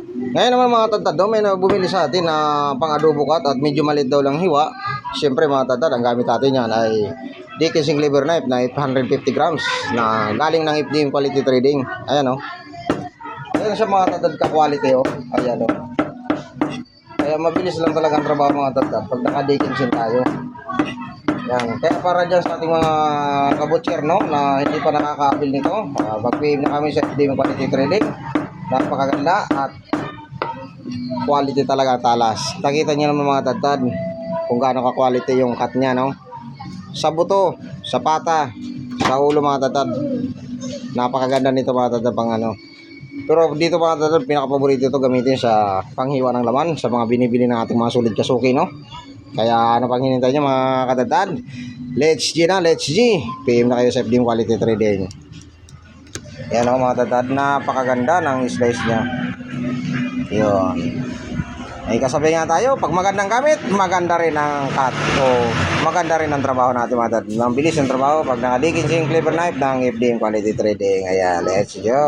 Ngayon naman mga tatad, may bumili sa atin na pang-adobo cut at medyo maliit daw lang hiwa. Siyempre mga tatad, ang gamit natin yan ay Dickinson Cleaver Knife na 850 grams na galing ng FDM Quality Trading. Ayan o. Ayan siya mga tatad ka-quality o. Ayan o. Kaya mabilis lang talaga ang trabaho mga tatad pag naka-Dickinson tayo. Yan. Kaya para dyan sa ating mga kabutcher no, na hindi pa nakaka-avail nito, mag-PM na kami sa FDM Quality Trading. Napakaganda at quality talaga talas. Nakita niyo naman mga tatad kung gaano ka-quality yung cut niya no. Sa buto, sa pata, sa ulo mga tatad. Napakaganda nito mga tatad pang ano. Pero dito mga tatad, pinaka-paborito ito gamitin sa panghiwa ng laman sa mga binibili ng ating mga sulit kasuki no. Kaya ano pang hinintay niyo mga katatad? Let's G na, let's G. PM na kayo sa FDM Quality Trading. Yan o mga tatad, napakaganda ng slice niya. Yun. Ay kasabi nga tayo, pag magandang gamit, maganda rin ang cut o maganda rin ang trabaho natin mga tatad. Ang bilis ng trabaho pag naka-Dickinson Cleaver Knife ng FDM Quality Trading. Ayan, let's go.